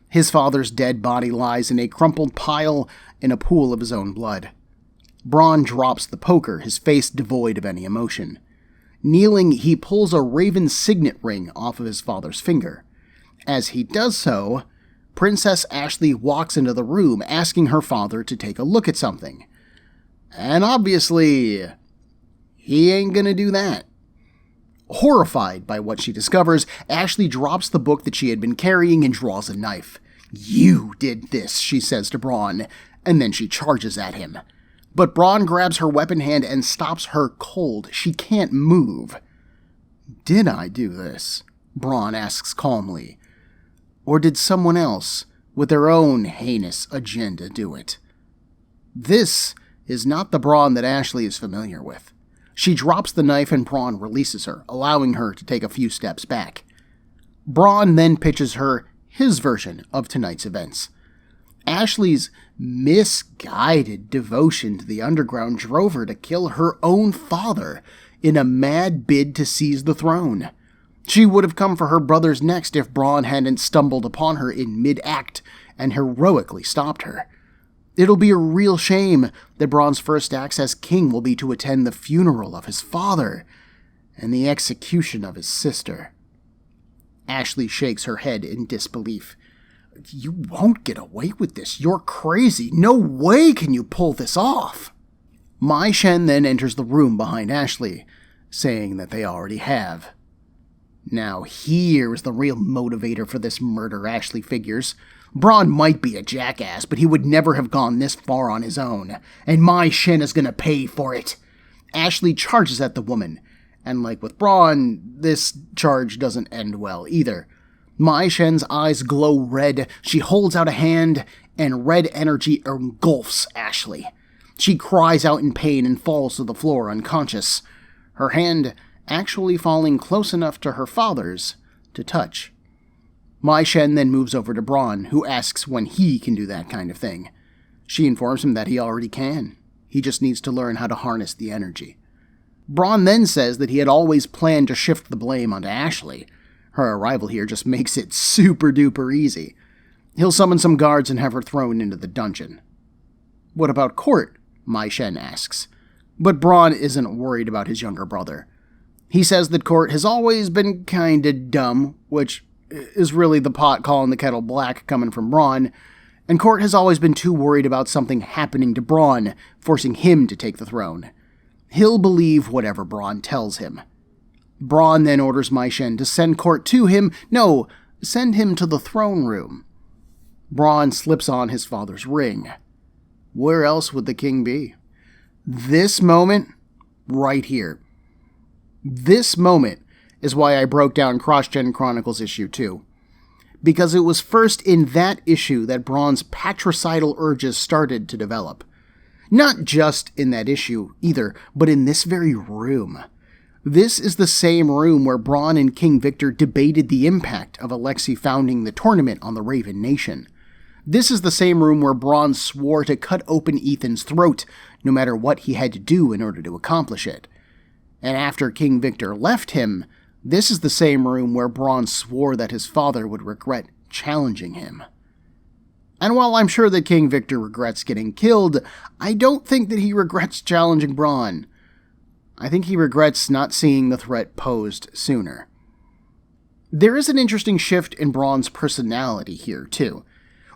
His father's dead body lies in a crumpled pile in a pool of his own blood. Bron drops the poker, his face devoid of any emotion. Kneeling, he pulls a raven signet ring off of his father's finger. As he does so, Princess Ashleigh walks into the room, asking her father to take a look at something. And obviously, he ain't gonna do that. Horrified by what she discovers, Ashleigh drops the book that she had been carrying and draws a knife. "You did this," she says to Bron, and then she charges at him. But Bron grabs her weapon hand and stops her cold. She can't move. "Did I do this?" Bron asks calmly. "Or did someone else, with their own heinous agenda, do it?" This is not the Bron that Ashleigh is familiar with. She drops the knife and Bron releases her, allowing her to take a few steps back. Bron then pitches her his version of tonight's events. Ashleigh's misguided devotion to the underground drove her to kill her own father in a mad bid to seize the throne. She would have come for her brothers next if Bron hadn't stumbled upon her in mid-act and heroically stopped her. It'll be a real shame that Bron's first acts as king will be to attend the funeral of his father and the execution of his sister. Ashleigh shakes her head in disbelief. "You won't get away with this. You're crazy. No way can you pull this off." Mai Shen then enters the room behind Ashleigh, saying that they already have. Now here is the real motivator for this murder, Ashleigh figures. Bron might be a jackass, but he would never have gone this far on his own, and Mai Shen is gonna pay for it. Ashleigh charges at the woman, and like with Bron, this charge doesn't end well either. Mai Shen's eyes glow red, she holds out a hand, and red energy engulfs Ashleigh. She cries out in pain and falls to the floor unconscious, her hand actually falling close enough to her father's to touch. Mai Shen then moves over to Bron, who asks when he can do that kind of thing. She informs him that he already can. He just needs to learn how to harness the energy. Bron then says that he had always planned to shift the blame onto Ashleigh. Her arrival here just makes it super duper easy. He'll summon some guards and have her thrown into the dungeon. "What about Court?" Mai Shen asks. But Bron isn't worried about his younger brother. He says that Court has always been kinda dumb, which is really the pot calling the kettle black coming from Bron, and Court has always been too worried about something happening to Bron, forcing him to take the throne. He'll believe whatever Bron tells him. Bron then orders Mai Shen to send Court to him. No, send him to the throne room. Bron slips on his father's ring. Where else would the king be? This moment, right here. This moment is why I broke down CrossGen Chronicles issue 2. Because it was first in that issue that Bron's patricidal urges started to develop. Not just in that issue either, but in this very room. This is the same room where Bron and King Victor debated the impact of Ashleigh founding the tournament on the Raven Nation. This is the same room where Bron swore to cut open Ethan's throat, no matter what he had to do in order to accomplish it. And after King Victor left him, this is the same room where Bron swore that his father would regret challenging him. And while I'm sure that King Victor regrets getting killed, I don't think that he regrets challenging Bron. I think he regrets not seeing the threat posed sooner. There is an interesting shift in Bron's personality here, too.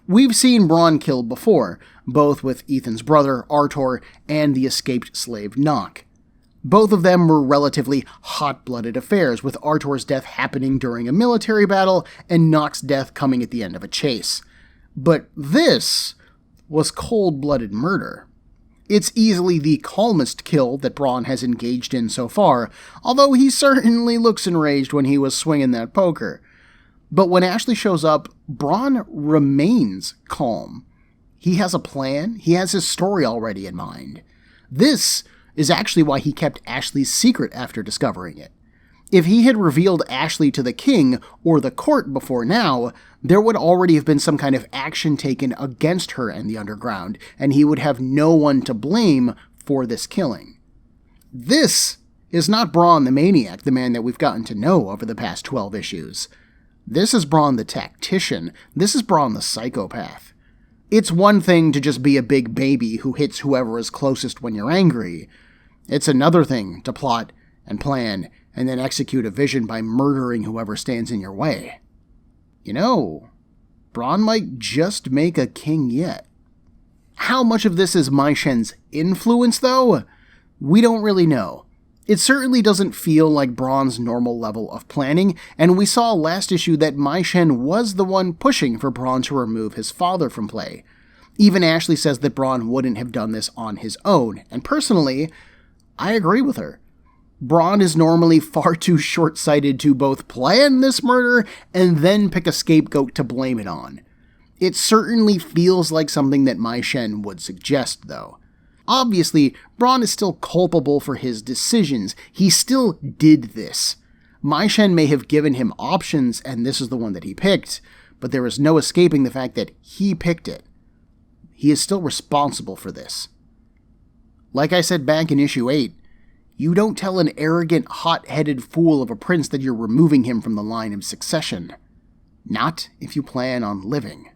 We've seen Bron killed before, both with Ethan's brother, Artur, and the escaped slave Nock. Both of them were relatively hot-blooded affairs, with Artur's death happening during a military battle and Nock's death coming at the end of a chase. But this was cold-blooded murder. It's easily the calmest kill that Bron has engaged in so far, although he certainly looks enraged when he was swinging that poker. But when Ashleigh shows up, Bron remains calm. He has a plan, he has his story already in mind. This is actually why he kept Ashleigh's secret after discovering it. If he had revealed Ashleigh to the king or the court before now, there would already have been some kind of action taken against her and the underground, and he would have no one to blame for this killing. This is not Bron the maniac, the man that we've gotten to know over the past 12 issues. This is Bron the tactician. This is Bron the psychopath. It's one thing to just be a big baby who hits whoever is closest when you're angry. It's another thing to plot and plan and then execute a vision by murdering whoever stands in your way. You know, Bron might just make a king yet. How much of this is Mai Shen's influence, though? We don't really know. It certainly doesn't feel like Bron's normal level of planning, and we saw last issue that Mai Shen was the one pushing for Bron to remove his father from play. Even Ashleigh says that Bron wouldn't have done this on his own, and personally, I agree with her. Bron is normally far too short-sighted to both plan this murder and then pick a scapegoat to blame it on. It certainly feels like something that Mai Shen would suggest, though. Obviously, Bron is still culpable for his decisions. He still did this. Mai Shen may have given him options, and this is the one that he picked, but there is no escaping the fact that he picked it. He is still responsible for this. Like I said back in issue 8, you don't tell an arrogant, hot-headed fool of a prince that you're removing him from the line of succession. Not if you plan on living.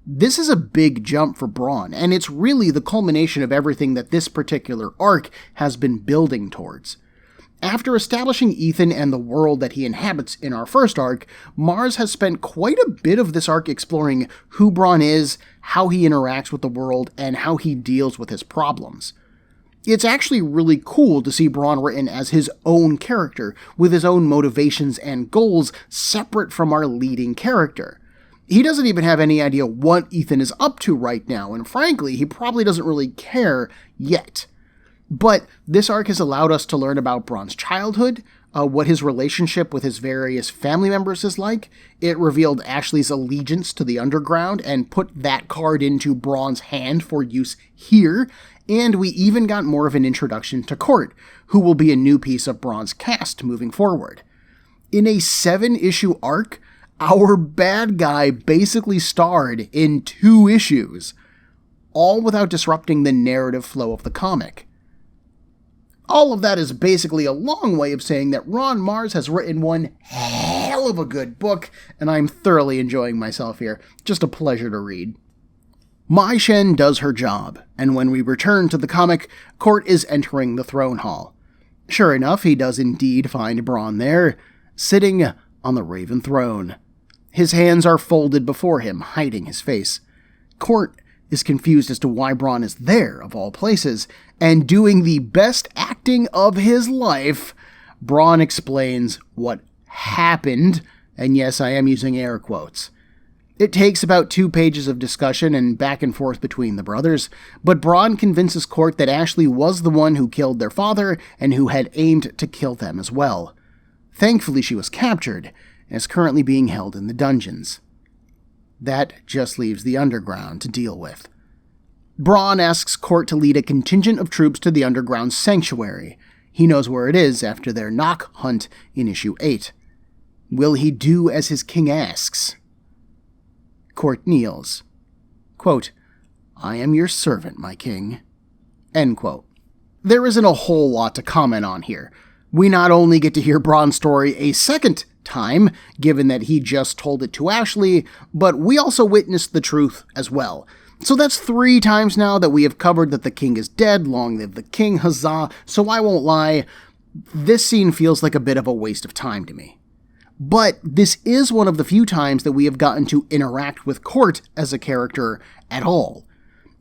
This is a big jump for Bron, and it's really the culmination of everything that this particular arc has been building towards. After establishing Ethan and the world that he inhabits in our first arc, Mars has spent quite a bit of this arc exploring who Bron is, how he interacts with the world, and how he deals with his problems. It's actually really cool to see Bron written as his own character, with his own motivations and goals separate from our leading character. He doesn't even have any idea what Ethan is up to right now, and frankly, he probably doesn't really care yet. But this arc has allowed us to learn about Bron's childhood, what his relationship with his various family members is like. It revealed Ashleigh's allegiance to the underground and put that card into Bron's hand for use here, and we even got more of an introduction to Court, who will be a new piece of Bron's cast moving forward. In a 7-issue arc, our bad guy basically starred in 2 issues, all without disrupting the narrative flow of the comic. All of that is basically a long way of saying that Ron Marz has written one hell of a good book, and I'm thoroughly enjoying myself here. Just a pleasure to read. Mai Shen does her job, and when we return to the comic, Court is entering the throne hall. Sure enough, he does indeed find Bron there, sitting on the Raven throne. His hands are folded before him, hiding his face. Court is confused as to why Bron is there, of all places, and doing the best acting of his life, Bron explains what happened, and yes, I am using air quotes. It takes about 2 pages of discussion and back and forth between the brothers, but Bron convinces Court that Ashleigh was the one who killed their father and who had aimed to kill them as well. Thankfully, she was captured and is currently being held in the dungeons. That just leaves the underground to deal with. Bron asks Court to lead a contingent of troops to the underground sanctuary. He knows where it is after their knock hunt in issue 8. Will he do as his king asks? Court kneels. Quote, "I am your servant, my king." End quote. There isn't a whole lot to comment on here. We not only get to hear Bron's story a second time, given that he just told it to Ashleigh, but we also witnessed the truth as well. So that's 3 times now that we have covered that the king is dead, long live the king, huzzah. So I won't lie, this scene feels like a bit of a waste of time to me. But this is one of the few times that we have gotten to interact with Court as a character at all.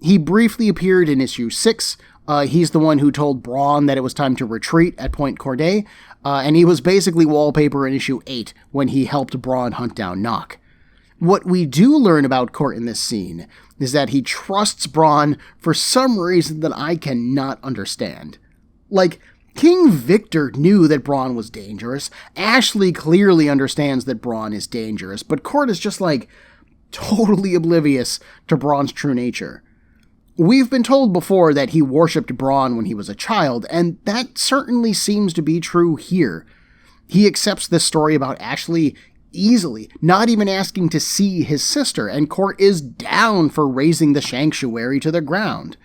He briefly appeared in issue 6. He's the one who told Bron that it was time to retreat at Point Corday, and he was basically wallpaper in issue 8 when he helped Bron hunt down Nock. What we do learn about Court in this scene is that he trusts Bron for some reason that I cannot understand. Like, King Victor knew that Bron was dangerous. Ashleigh clearly understands that Bron is dangerous, but Court is just like totally oblivious to Bron's true nature. We've been told before that he worshipped Bron when he was a child, and that certainly seems to be true here. He accepts this story about Ashleigh easily, not even asking to see his sister, and Court is down for razing the sanctuary to the ground.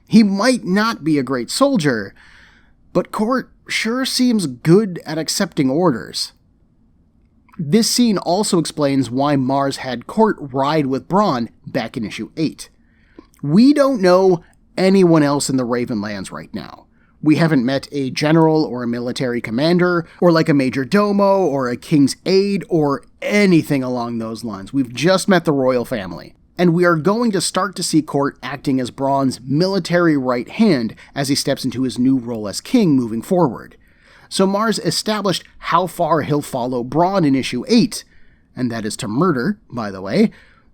He might not be a great soldier, but Court sure seems good at accepting orders. This scene also explains why Mars had Court ride with Bron back in issue 8. We don't know anyone else in the Ravenlands right now. We haven't met a general or a military commander, or like a major domo, or a king's aide, or anything along those lines. We've just met the royal family. And we are going to start to see Court acting as Bron's military right hand as he steps into his new role as king moving forward. So Mars established how far he'll follow Bron in issue 8, and that is to murder, by the way,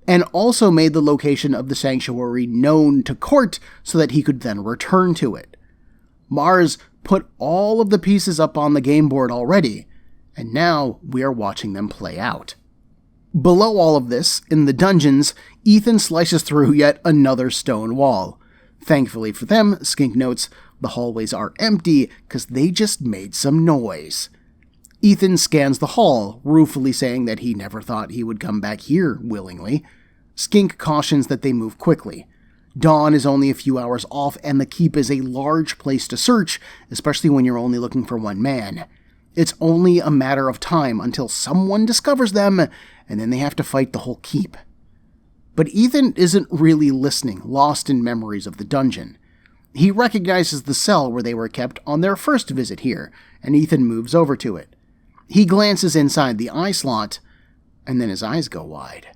and also made the location of the sanctuary known to Court so that he could then return to it. Mars put all of the pieces up on the game board already, and now we are watching them play out. Below all of this, in the dungeons, Ethan slices through yet another stone wall. Thankfully for them, Skink notes, the hallways are empty because they just made some noise. Ethan scans the hall, ruefully saying that he never thought he would come back here willingly. Skink cautions that they move quickly. Dawn is only a few hours off, and the keep is a large place to search, especially when you're only looking for one man. It's only a matter of time until someone discovers them, and then they have to fight the whole keep. But Ethan isn't really listening, lost in memories of the dungeon. He recognizes the cell where they were kept on their first visit here, and Ethan moves over to it. He glances inside the eye slot, and then his eyes go wide.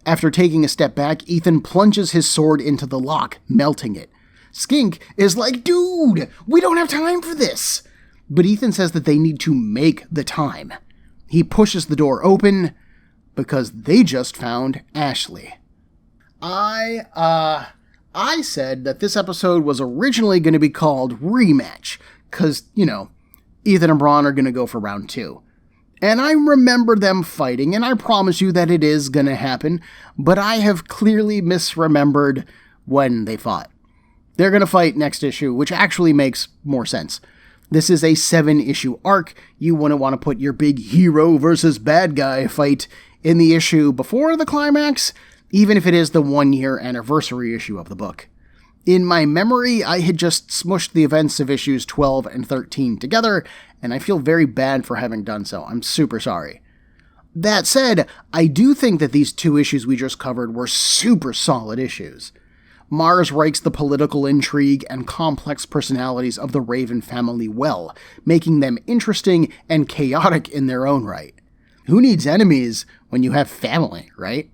After taking a step back, Ethan plunges his sword into the lock, melting it. Skink is like, "Dude, we don't have time for this!" But Ethan says that they need to make the time. He pushes the door open, because they just found Ashleigh. I said that this episode was originally going to be called Rematch, because, Ethan and Bron are going to go for round 2. And I remember them fighting, and I promise you that it is going to happen, but I have clearly misremembered when they fought. They're going to fight next issue, which actually makes more sense. This is a 7-issue arc. You wouldn't want to put your big hero versus bad guy fight in the issue before the climax, even if it is the 1-year anniversary issue of the book. In my memory, I had just smushed the events of issues 12 and 13 together, and I feel very bad for having done so. I'm super sorry. That said, I do think that these 2 issues we just covered were super solid issues. Mars writes the political intrigue and complex personalities of the Raven family well, making them interesting and chaotic in their own right. Who needs enemies when you have family, right?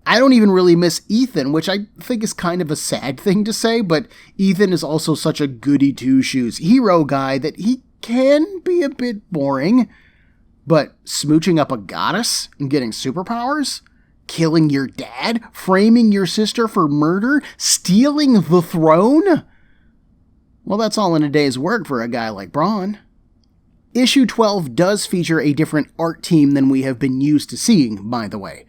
I don't even really miss Ethan, which I think is kind of a sad thing to say, but Ethan is also such a goody two-shoes hero guy that he can be a bit boring. But smooching up a goddess and getting superpowers? Killing your dad? Framing your sister for murder? Stealing the throne? Well, that's all in a day's work for a guy like Bron. Issue 12 does feature a different art team than we have been used to seeing, by the way.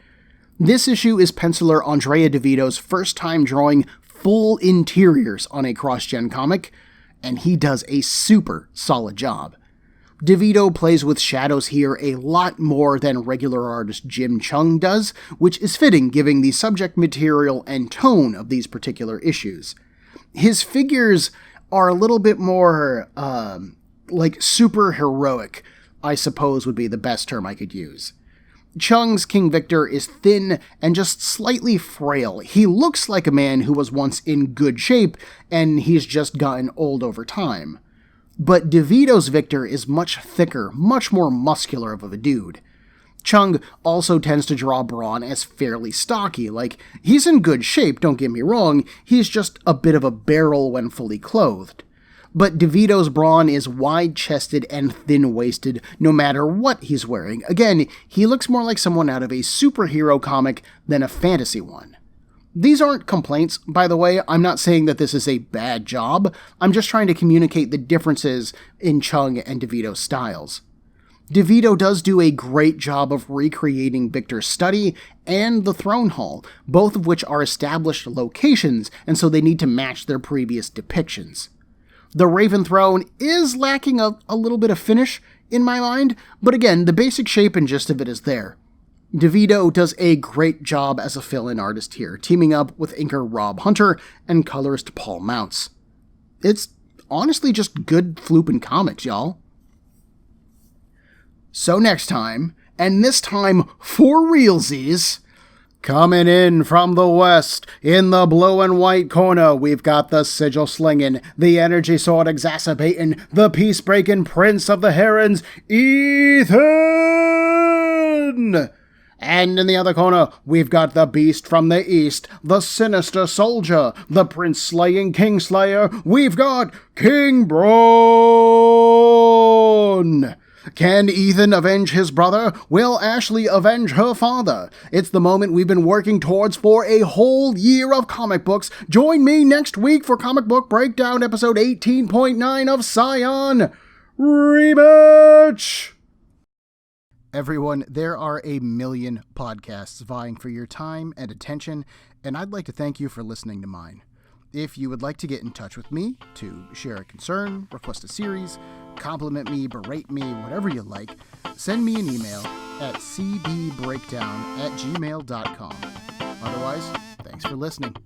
This issue is penciler Andrea DeVito's first time drawing full interiors on a cross-gen comic, and he does a super solid job. DeVito plays with shadows here a lot more than regular artist Jim Chueng does, which is fitting given the subject material and tone of these particular issues. His figures are a little bit more, super heroic, I suppose would be the best term I could use. Chueng's King Victor is thin and just slightly frail. He looks like a man who was once in good shape, and he's just gotten old over time. But DeVito's Victor is much thicker, much more muscular of a dude. Chueng also tends to draw Bron as fairly stocky, like, he's in good shape, don't get me wrong, he's just a bit of a barrel when fully clothed. But DeVito's Bron is wide-chested and thin-waisted, no matter what he's wearing. Again, he looks more like someone out of a superhero comic than a fantasy one. These aren't complaints, by the way. I'm not saying that this is a bad job. I'm just trying to communicate the differences in Chueng and DeVito's styles. DeVito does do a great job of recreating Victor's study and the throne hall, both of which are established locations, and so they need to match their previous depictions. The Raven Throne is lacking a little bit of finish in my mind, but again, the basic shape and gist of it is there. DeVito does a great job as a fill-in artist here, teaming up with inker Rob Hunter and colorist Paul Mounts. It's honestly just good flooping comics, y'all. So next time, and this time for realsies, coming in from the west, in the blue and white corner, we've got the sigil slinging, the energy sword exacerbating, the peace breaking prince of the herons, Ethan! And in the other corner, we've got the beast from the east, the sinister soldier, the prince-slaying kingslayer, we've got King Bron! Can Ethan avenge his brother? Will Ashleigh avenge her father? It's the moment we've been working towards for a whole year of comic books. Join me next week for Comic Book Breakdown episode 18.9 of Scion Rematch! Everyone, there are a million podcasts vying for your time and attention, and I'd like to thank you for listening to mine. If you would like to get in touch with me to share a concern, request a series, compliment me, berate me, whatever you like, send me an email at cbbreakdown@gmail.com. Otherwise, thanks for listening.